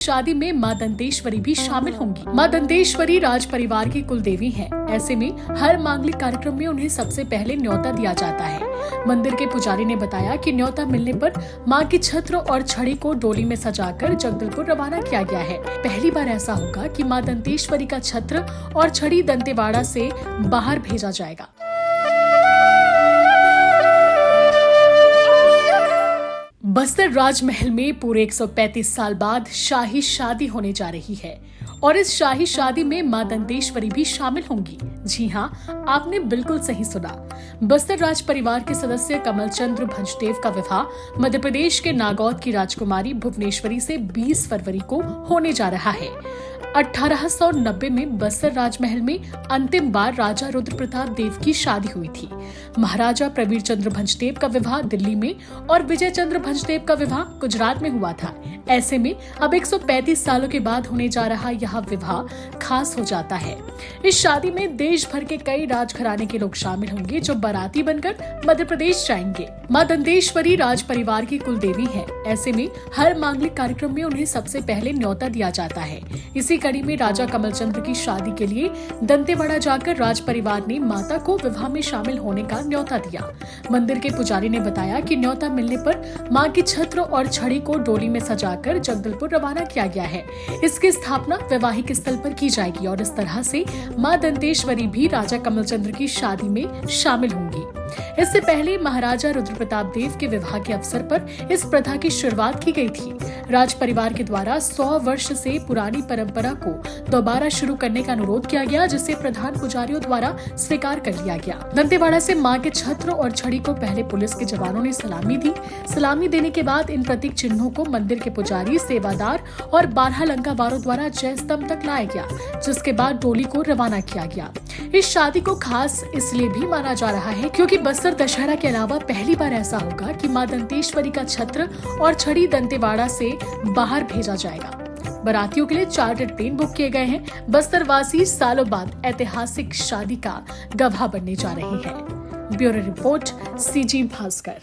शादी में मां दंतेश्वरी भी शामिल होंगी। मां दंतेश्वरी राज परिवार की कुल देवी हैं। ऐसे में हर मांगलिक कार्यक्रम में उन्हें सबसे पहले न्योता दिया जाता है। मंदिर के पुजारी ने बताया कि न्योता मिलने पर मां की छत्र और छड़ी को डोली में सजाकर जगदलपुर रवाना किया गया है। पहली बार ऐसा होगा कि मां दंतेश्वरी का छत्र और छड़ी दंतेवाड़ा से बाहर भेजा जाएगा। बस्तर राजमहल में पूरे 135 साल बाद शाही शादी होने जा रही है और इस शाही शादी में मां दंतेश्वरी भी शामिल होंगी। जी हां, आपने बिल्कुल सही सुना। बस्तर राज परिवार के सदस्य कमलचंद्र भंजदेव का विवाह मध्य प्रदेश के नागौद की राजकुमारी भुवनेश्वरी से 20 फरवरी को होने जा रहा है। 1890 में बस्तर राजमहल में अंतिम बार राजा रुद्र प्रताप देव की शादी हुई थी। महाराजा प्रवीर चंद्र भंजदेव का विवाह दिल्ली में और विजय चंद्र भंजदेव का विवाह गुजरात में हुआ था। ऐसे में अब 135 सालों के बाद होने जा रहा यह विवाह खास हो जाता है। इस शादी में देश भर के कई राजघराने के लोग शामिल होंगे जो बाराती बनकर मध्य प्रदेश जाएंगे। मां दंतेश्वरी राज परिवार की कुल देवी है। ऐसे में हर मांगलिक कार्यक्रम में उन्हें सबसे पहले न्योता दिया जाता है। इसी कड़ी में राजा कमलचंद्र की शादी के लिए दंतेवाड़ा जाकर राज परिवार ने माता को विवाह में शामिल होने का न्योता दिया। मंदिर के पुजारी ने बताया कि न्योता मिलने पर मां की छत्र और छड़ी को डोली में सजाकर जगदलपुर रवाना किया गया है। इसकी स्थापना वैवाहिक स्थल पर की जाएगी और इस तरह से मां दंतेश्वरी भी राजा कमलचंद्र की शादी में शामिल होंगी। इससे पहले महाराजा रुद्र प्रताप देव के विवाह के अवसर पर इस प्रथा की शुरुआत की गई थी। राज परिवार के द्वारा 100 वर्ष से पुरानी परंपरा को दोबारा शुरू करने का अनुरोध किया गया, जिसे प्रधान पुजारियों द्वारा स्वीकार कर लिया गया। दंतेवाड़ा से मां के छत्र और छड़ी को पहले पुलिस के जवानों ने सलामी दी। सलामी देने के बाद इन प्रतीक चिन्हों को मंदिर के पुजारी, सेवादार और 12 लंकावारों द्वारा जय स्तंभ तक लाया गया, जिसके बाद डोली को रवाना किया गया। इस शादी को खास इसलिए भी माना जा रहा है क्योंकि बस्तर दशहरा के अलावा पहली बार ऐसा होगा कि मां दंतेश्वरी का छत्र और छड़ी दंतेवाड़ा से बाहर भेजा जाएगा। बारातियों के लिए चार्टर्ड प्लेन बुक किए गए हैं। बस्तर वासी सालों बाद ऐतिहासिक शादी का गवाह बनने जा रहे हैं। Bureau report, CG Bhaskar.